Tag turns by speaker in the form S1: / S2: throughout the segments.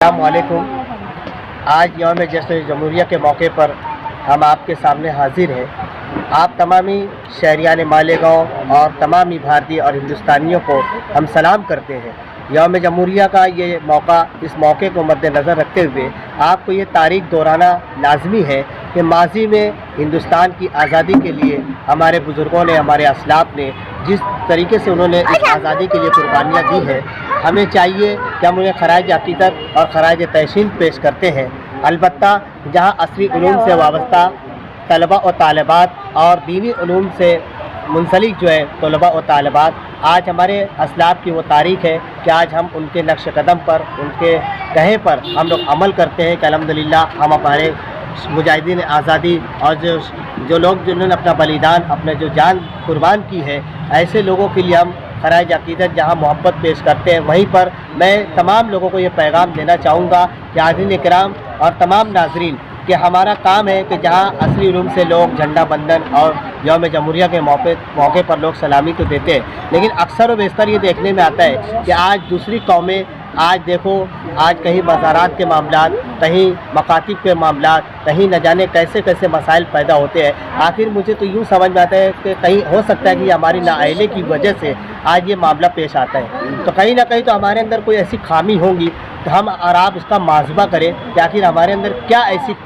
S1: अस्सलाम वालेकुम। आज यौम जश्न जमहूरिया के मौके पर हम आपके सामने हाजिर हैं। आप तमामी शहरियान मालेगांव और तमामी भारतीय और हिंदुस्तानियों को हम सलाम करते हैं। यौम जमहूरिया का ये मौका, इस मौके को मद्देनज़र रखते हुए आपको ये तारीख दोहराना लाजमी है कि माजी में हिंदुस्तान की आज़ादी के लिए हमारे बुज़ुर्गों ने, हमारे असलाफ़ ने जिस तरीके से उन्होंने इस आज़ादी के लिए कुर्बानियाँ दी हैं, हमें चाहिए कि हम उन्हें खराज अक़ीदत और खराज तहसीन पेश करते हैं। अलबत्ता जहाँ असली उलूम से वाबस्ता तलबा और तालिबात और दीनी उलूम से मुंसलिक जो है तलबा और तालिबात, आज हमारे असलाफ़ की वो तारीख़ है कि आज हम उनके नक्श कदम पर, उनके कहे पर हम लोग अमल करते हैं कि अल्हम्दुलिल्लाह हम हमारे मुजाहिदीन आज़ादी और जो लोग जिन्होंने अपना बलिदान, अपने जो जान कुर्बान की है, ऐसे लोगों के लिए हम खराज अक़ीदत जहाँ मोहब्बत पेश करते हैं। वहीं पर मैं तमाम लोगों को ये पैगाम देना चाहूँगा कि हाज़रीन किराम और तमाम नाज़रीन कि हमारा काम है कि जहाँ असली उलूम से लोग झंडा बंदन और यौम जमहूरिया के मौके पर लोग सलामी तो देते हैं, लेकिन अक्सर व बेशतर ये देखने में आता है कि आज दूसरी कौमें, आज देखो, आज कहीं बाज़ारात के मामलात, कहीं मकातिब के मामलात, कहीं न जाने कैसे कैसे मसाइल पैदा होते हैं। आखिर मुझे तो यूँ समझ में आता है कि कहीं हो सकता है कि हमारी नाअहली की वजह से आज ये मामला पेश आता है। तो कहीं ना कहीं तो हमारे अंदर कोई ऐसी खामी होंगी, तो हम और आप उसका मुआज़बा करें कि आखिर हमारे अंदर क्या ऐसी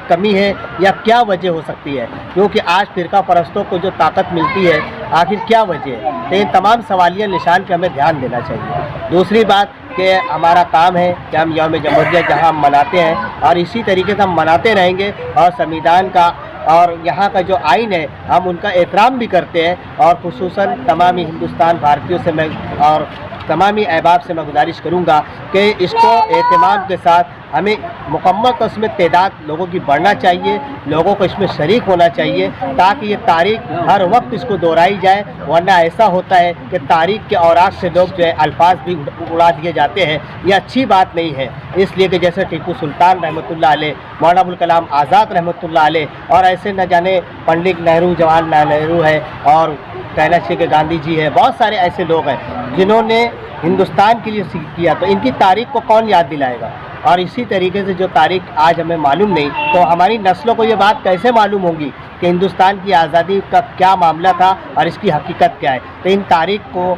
S1: कमी है या क्या वजह हो सकती है, क्योंकि आज फ़िरका परस्तों को जो ताकत मिलती है, आखिर क्या वजह है। तो इन तमाम सवालिया निशान पर हमें ध्यान देना चाहिए। दूसरी बात कि हमारा काम है कि हम यौम जमहूरिया जहाँ हम मनाते हैं और इसी तरीके से हम मनाते रहेंगे और संविधान का और यहाँ का जो आइन है हम उनका एहतराम भी करते हैं। और खुसूसन तमामी हिंदुस्तान भारतीयों से मैं और तमामी अहबाब से मैं गुजारिश करूँगा कि इसको एहतमाम के साथ हमें मुकम्मल तो उसमें तादाद लोगों की बढ़ना चाहिए, लोगों को इसमें शरीक होना चाहिए, ताकि ये तारीख़ हर वक्त इसको दोहराई जाए। वरना ऐसा होता है कि तारीख़ के औराक से लोग जो है अल्फाज भी उड़ा दिए जाते हैं। ये अच्छी बात नहीं है। इसलिए कि जैसे टीपू सुल्तान रहमतुल्लाह अलैह, मौलाना अबुल कलाम आज़ाद रहमतुल्लाह अलैह और ऐसे न जाने पंडित नेहरू, जवाहरलाल नेहरू है और कहना चाहिए कि गांधी जी है, बहुत सारे ऐसे लोग हैं जिन्होंने हिंदुस्तान के लिए किया। तो इनकी तारीख़ को कौन याद दिलाएगा। और इसी तरीके से जो तारीख़ आज हमें मालूम नहीं, तो हमारी नस्लों को ये बात कैसे मालूम होगी कि हिंदुस्तान की आज़ादी का क्या मामला था और इसकी हकीकत क्या है। तो इन तारीख़ को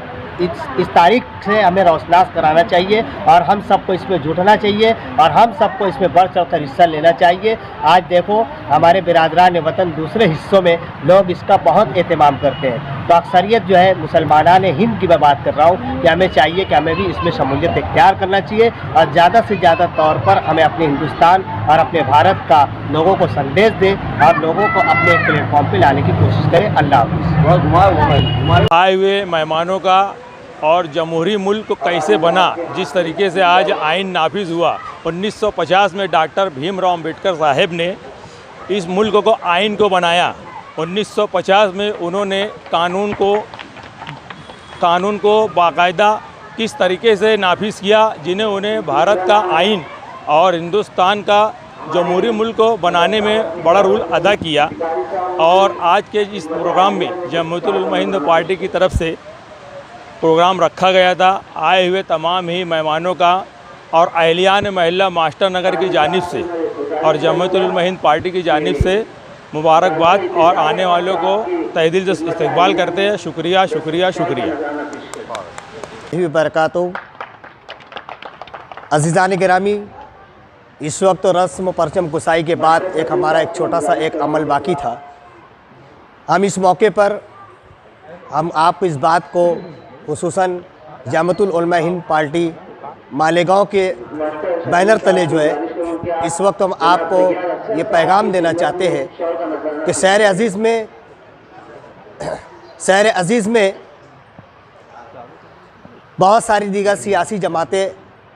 S1: इस तारीख़ से हमें रोशनास कराना चाहिए और हम सबको इसमें जुटना चाहिए और हम सबको इसमें बढ़ चढ़ कर हिस्सा लेना चाहिए। आज देखो हमारे बिरादरान वतन दूसरे हिस्सों में लोग इसका बहुत एहतमाम करते हैं, तो अक्सरियत जो है मुसलमानान हिंद की मैं बात कर रहा हूँ कि हमें चाहिए कि हमें भी इसमें शमूलियत इख्तियार करना चाहिए और ज़्यादा से ज़्यादा तौर पर हमें अपने हिंदुस्तान और अपने भारत का लोगों को संदेश दें और लोगों को अपने प्लेटफॉर्म पर लाने की कोशिश करें। अल्लाह हाफ़िज़।
S2: आए हुए मेहमानों का और जमहूरी मुल्क कैसे बना, जिस तरीके से आज आइन नाफिज हुआ 1950 में डॉक्टर भीमराव अम्बेडकर साहब ने इस मुल्क को आइन को बनाया। 1950 में उन्होंने कानून को बाकायदा किस तरीके से नाफिज किया, जिन्हें उन्हें भारत का आइन और हिंदुस्तान का जमहूरी मुल्क को बनाने में बड़ा रोल अदा किया। और आज के इस प्रोग्राम में जमीयतुल उलमा हिंद पार्टी की तरफ से प्रोग्राम रखा गया था। आए हुए तमाम ही मेहमानों का और अहलियान महल्ला मास्टर नगर की जानिब से और जमीयतुल उलमा हिंद पार्टी की जानिब से मुबारकबाद और आने वालों को तहे दिल से इस्तकबाल करते हैं। शुक्रिया शुक्रिया शुक्रिया।
S1: बरकातहू। अज़ीज़ान गिरामी, इस वक्त रस्म परचम कुसाई के बाद हमारा एक छोटा सा अमल बाकी था। हम इस मौके पर हम आपको इस बात को खुसूसन जमीयतुल उलमा हिंद पार्टी मालेगांव के बैनर तले जो है इस वक्त हम आपको ये पैगाम देना चाहते हैं कि शहर अज़ीज़ में बहुत सारी दीगर सियासी जमातें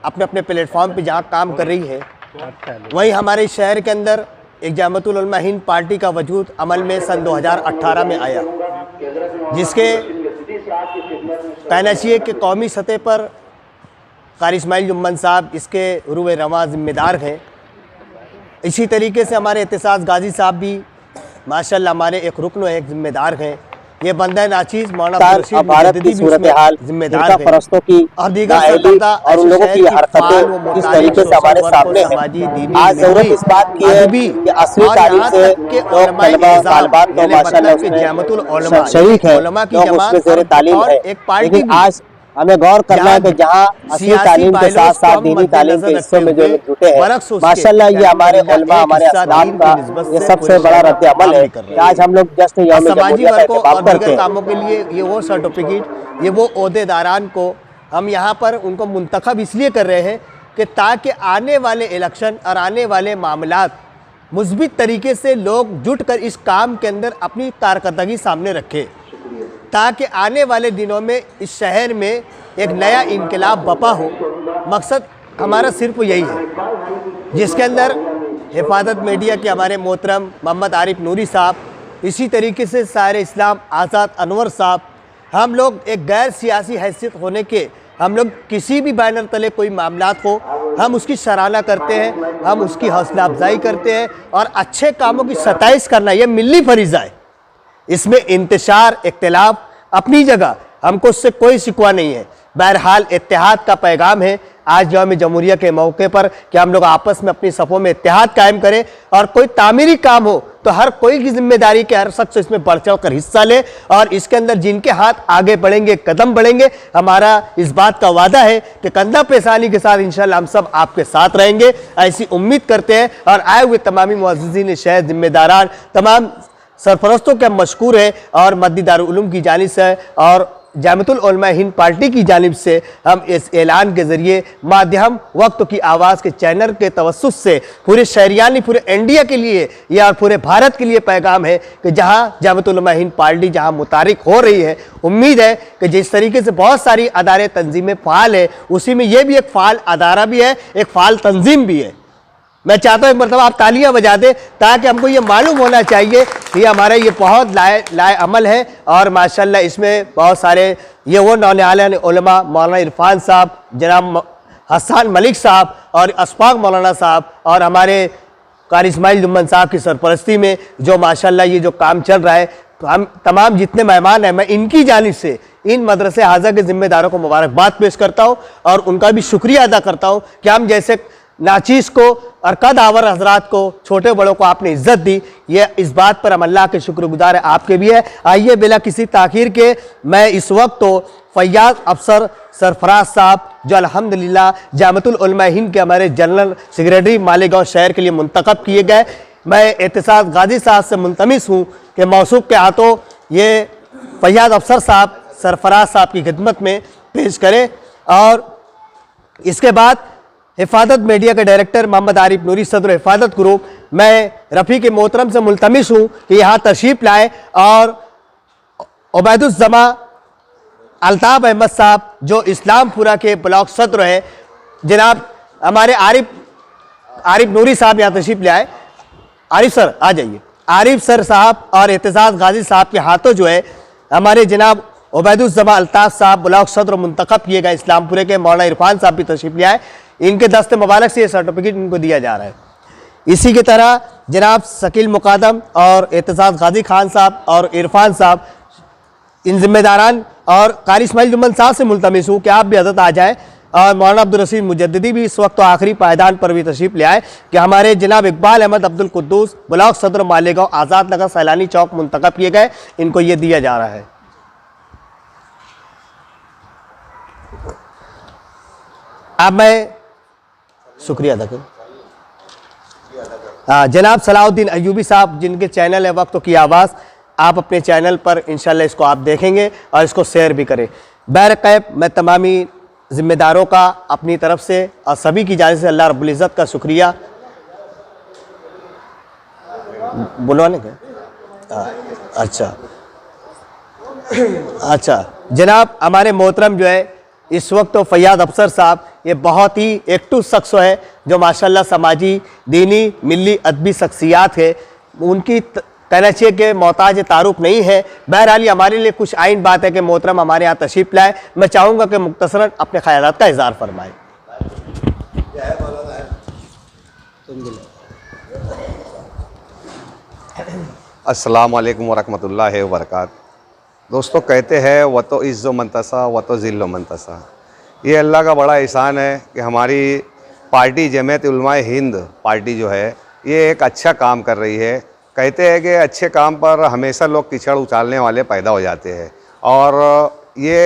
S1: अपने अपने प्लेटफॉर्म पे जहाँ काम कर रही है, वहीं हमारे शहर के अंदर एक जमीयतुल उलमा हिंद पार्टी का वजूद अमल में सन 2018 में आया, जिसके कहना चाहिए कि कौमी सतह पर कारी इस्माइल जुम्मन साहब इसके रूए रवां ज़िम्मेदार हैं। इसी तरीके से हमारे एहतिसास गाज़ी साहब भी माशाल्लाह हमारे एक रुकन एक ज़िम्मेदार हैं।
S3: ये बंदा नाचीज मौलाना
S1: पाकिस्तान और भारत की सूरत हाल,
S3: जिम्मेदार
S1: फिरका परस्तों की
S3: और दीगर
S1: नाअहली और उन लोगों की हरकतें किस तरीके से हमारे सामने हैं। आज जरूरत इस बात की है कि असली तारीख से लोग तलबा तालिबात तो माशाअल्लाह उसमें शरीक है, लोग उसमें ज़ेर तालीम है, लेकिन आज हमें गौर करना है कि जहाँ असली तालीम के साथ साथ दीनी तालीम के हिस्सों में जो लोग जुटे हैं, माशाल्लाह ये हमारे उलमा, हमारे असलाफ का ये सबसे बड़ा रद्द अमल है कि आज हम लोग जश्न यौम जमहूरिया का एहतमाम करते हैं।
S3: कामों के लिए ये वो सर्टिफिकेट, ये वो ओहदेदारान को हम यहाँ पर उनको मुंतखब इसलिए कर रहे हैं कि ताकि आने वाले इलेक्शन और आने वाले मामलात मुस्बित तरीके से लोग जुट कर इस काम के अंदर अपनी कारकर्दगी सामने रखें, ताकि आने वाले दिनों में इस शहर में एक नया इनकलाब बपा हो। मकसद हमारा सिर्फ यही है, जिसके अंदर हिफाजत मीडिया के हमारे मोहतरम मोहम्मद आरिफ नूरी साहब, इसी तरीके से सारे इस्लाम आज़ाद अनवर साहब, हम लोग एक गैर सियासी हैसियत होने के हम लोग किसी भी बैनर तले कोई मामलात हो हम उसकी सराहना करते हैं, हम उसकी हौसला अफजाई करते हैं और अच्छे कामों की सताइश करना ये मिली फरीज़ा है। इसमें इंतशार इख्तिलाफ अपनी जगह, हमको उससे कोई शिकवा नहीं है। बहरहाल इत्तेहाद का पैगाम है आज यौम जमहूरिया के मौके पर कि हम लोग आपस में अपनी सफ़ों में इत्तेहाद कायम करें और कोई तामीरी काम हो तो हर कोई की जिम्मेदारी के हर शख्स इसमें बढ़ चढ़ कर हिस्सा ले और इसके अंदर जिनके हाथ आगे बढ़ेंगे, कदम बढ़ेंगे, हमारा इस बात का वादा है कि कंधा पेशानी के साथ इंशाअल्लाह हम सब आपके साथ रहेंगे, ऐसी उम्मीद करते हैं। और आए हुए तमामी मुअज़्ज़िज़ीन शहर, जिम्मेदारान, तमाम सरपरस्तों के हम मशकूर है और मद्दी दारुल उलूम की जानिब से और जामिअतुल उलमा हिंद पार्टी की जानिब से हम इस ऐलान के ज़रिए माध्यम वक्त की आवाज़ के चैनल के तवस्सुस से पूरे शहरियानी, पूरे इंडिया के लिए या पूरे भारत के लिए पैगाम है कि जहां जामिअतुल उलमा हिंद पार्टी जहां मुतारिक हो रही है, उम्मीद है कि जिस तरीके से बहुत सारी अदारे तंजीमें फ़ाल है, उसी में ये भी एक फ़ाल अदारा भी है, एक फ़ाल तंजीम भी है। मैं चाहता हूँ एक मरतबा आप तालियां बजा दें ताकि हमको ये मालूम होना चाहिए कि हमारा ये बहुत लाए अमल है और माशाल्लाह इसमें बहुत सारे ये वो नौनियाल उलमा मौलाना इरफान साहब, जनाब हसन मलिक साहब और अशफाक मौलाना साहब और हमारे कारी इस्माइल जुम्मन साहब की सरपरस्ती में जो माशाल्लाह ये जो काम चल रहा है, तो हम तमाम जितने मेहमान हैं मैं इनकी जानिब से इन मदरसे हाजा के ज़िम्मेदारों को मुबारकबाद पेश करता हूँ और उनका भी शुक्रिया अदा करता हूँ कि हम जैसे नाचीज़ को और कद आवर हजरात को, छोटे बड़ों को आपने इज्जत दी, ये इस बात पर हम अल्लाह के शुक्रगुजार है, आपके भी है। आइए बिला किसी ताखीर के मैं इस वक्त तो फैयाज अफसर सरफराज साहब जो अल्हम्दुलिल्लाह जामिअतुल उलमा हिंद के हमारे जनरल सेक्रेटरी मालेगांव शहर के लिए मुंतखब किए गए, मैं एहतिसाब गाजी साहब से मुल्तमिस हूँ कि मौसूफ के हाथों ये फैयाज अफसर साहब सरफराज साहब की खिदमत में पेश करें। और इसके बाद हिफाजत मीडिया के डायरेक्टर मोहम्मद आरिफ नूरी सदर हिफाजत ग्रुप, मैं रफ़ी के मोहतरम से मुल्तमिस हूँ कि यहाँ तशरीफ़ लाएँ और उबैदुज़्ज़मा अल्ताफ़ अहमद साहब जो इस्लामपुरा के ब्लॉक सदर है, जनाब हमारे आरिफ नूरी साहब यहाँ तशरीफ़ ले आए। आरिफ सर आ जाइए। आरिफ सर साहब और एहतिसाब गाजी साहब के हाथों जो है हमारे जनाब उबैदुज़्ज़मा अल्ताफ़ साहब ब्लॉक सदर मुंतखब किए गए इस्लामपुरे के, मौलाना इरफान साहब भी तशरीफ़ ले आए, इनके दस्ते मुबारक से ये सर्टिफिकेट इनको दिया जा रहा है। इसी की तरह जनाब शकील मुकादम और एहतिसाब गाजी खान साहब और इरफान साहब, इन जिम्मेदारान और कारी इस्माइल जुम्मन साहब से मुल्तमिस हूँ कि आप भी हज़रत आ जाएँ और मौलाना अब्दुल रशीद मुजद्दिदी भी इस वक्त तो आखिरी पायदान पर भी तशरीफ़ ले आए कि हमारे जनाब इकबाल अहमद अब्दुल कुद्दूस ब्लॉक सदर मालेगांव आज़ाद नगर सैलानी चौक मुंतखब किए गए, इनको ये दिया जा रहा है। अब मैं शुक्रिया अदा करूँ जनाब सलाउद्दीन अयूबी साहब जिनके चैनल है वक्त की आवाज़, आप अपने चैनल पर इंशाल्लाह इसको आप देखेंगे और इसको शेयर भी करें। बहरकैफ मैं तमामी ज़िम्मेदारों का अपनी तरफ से और सभी की जानिब से अल्लाह रब्बुल इज़्ज़त का शुक्रिया। बुलवाने का अच्छा जनाब हमारे मोहतरम जो है इस वक्त तो फैयाज अफसर साहब, ये बहुत ही एक्टिव शख्स है जो माशाल्लाह समाजी, दीनी, मिली, अदबी शख्सियात है, उनकी कहना के मोहताज तारुफ नहीं है। बहरहाल हमारे लिए कुछ आइन बात है कि मोहतरम हमारे यहाँ तशरीफ़ लाए, मैं चाहूँगा कि मुख्तसरन अपने ख्यालात का इज़हार फरमाएँ।
S4: अस्सलामु अलैकुम वरहमतुल्लाहि वबरकातुहू। दोस्तों कहते हैं वह तो इज़्ज़ो मंतसा वह तो ज़िल्लो मंतसा। ये अल्लाह का बड़ा एहसान है कि हमारी पार्टी जमीयत उलमाए हिंद पार्टी जो है ये एक अच्छा काम कर रही है। कहते हैं कि अच्छे काम पर हमेशा लोग कीचड़ उछालने वाले पैदा हो जाते हैं और ये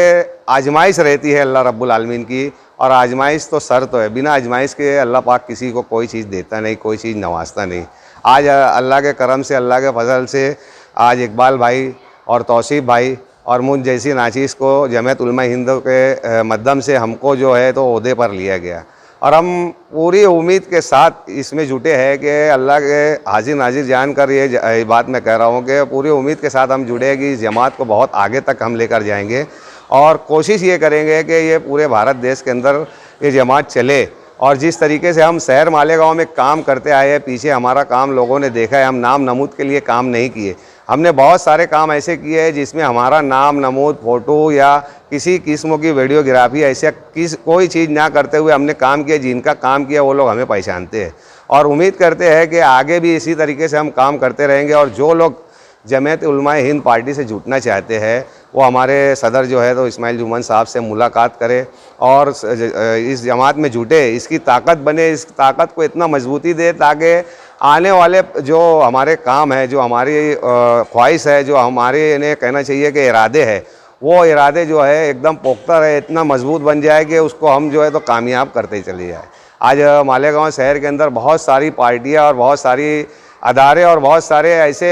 S4: आजमाइश रहती है अल्लाह रब्बुल आलमीन की। और आजमाइश तो सर तो है, बिना आजमाइश के अल्लाह पाक किसी को कोई चीज़ देता नहीं, कोई चीज़ नवाजता नहीं। आज अल्लाह के करम से, अल्लाह के फजल से आज इकबाल भाई और तौसीफ़ भाई और मुझ जैसी नाचीज़ को जमीयत उलमा हिंद के मध्यम से हमको जो है तो ओहदे पर लिया गया। और हम पूरी उम्मीद के साथ इसमें जुटे हैं कि अल्लाह के हाजिर नाजिर जानकर ये बात मैं कह रहा हूँ कि पूरी उम्मीद के साथ हम जुड़े कि इस जमात को बहुत आगे तक हम लेकर जाएंगे और कोशिश ये करेंगे कि ये पूरे भारत देश के अंदर ये जमात चले। और जिस तरीके से हम शहर मालेगांव में काम करते आए हैं, पीछे हमारा काम लोगों ने देखा है, हम नाम नमूद के लिए काम नहीं किए। हमने बहुत सारे काम ऐसे किए हैं जिसमें हमारा नाम नमूद, फ़ोटो या किसी किस्म की वीडियोग्राफी ऐसे कोई चीज़ ना करते हुए हमने काम किया। जिनका काम किया वो लोग हमें पहचानते हैं और उम्मीद करते हैं कि आगे भी इसी तरीके से हम काम करते रहेंगे। और जो लोग जमीयत उलमाए हिंद पार्टी से जुटना चाहते हैं वो हमारे सदर जो है तो इस्माइल जुम्मन साहब से मुलाकात करें और इस जमात में जुटे, इसकी ताकत बने, इस ताकत को इतना मजबूती दे ताकि आने वाले जो हमारे काम है, जो हमारी ख्वाहिश है, जो हमारे इन्हें कहना चाहिए कि इरादे है, वो इरादे जो है एकदम पुख्ता रहे, इतना मजबूत बन जाए कि उसको हम जो है तो कामयाब करते चले जाए। आज मालेगांव शहर के अंदर बहुत सारी पार्टियाँ और बहुत सारी अदारे और बहुत सारे ऐसे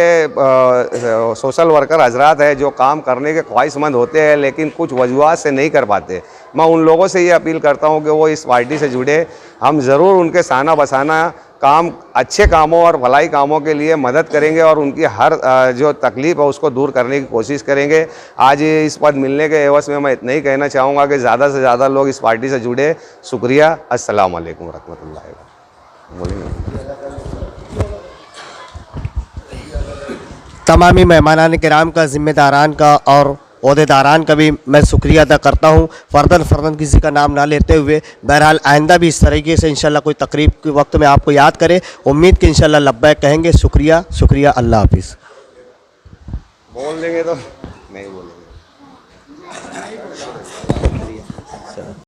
S4: सोशल वर्कर हजरात हैं जो काम करने के ख्वाहिशमंद होते हैं लेकिन कुछ वजूहात से नहीं कर पाते। मैं उन लोगों से ये अपील करता हूं कि वो इस पार्टी से जुड़े। हम ज़रूर उनके साना बसाना काम, अच्छे कामों और भलाई कामों के लिए मदद करेंगे और उनकी हर जो तकलीफ़ है उसको दूर करने की कोशिश करेंगे। आज इस पद मिलने के एवज़ में मैं इतना ही कहना चाहूँगा कि ज़्यादा से ज़्यादा लोग इस पार्टी से जुड़े। शुक्रिया। अस्सलाम वालेकुम रहमतुल्लाहि।
S1: तमामी मेहमानान किराम का, ज़िम्मेदारान का और ओहदेदारान का भी मैं शुक्रिया अदा करता हूँ, फ़र्दन किसी का नाम ना लेते हुए। बहरहाल आइंदा भी इस तरीके से इंशाल्लाह कोई तकरीब के वक्त में आपको याद करें। उम्मीद कि इंशाल्लाह लब्बैक कहेंगे। शुक्रिया, अल्लाह हाफिज़।
S4: बोल देंगे तो नहीं बोलेंगे।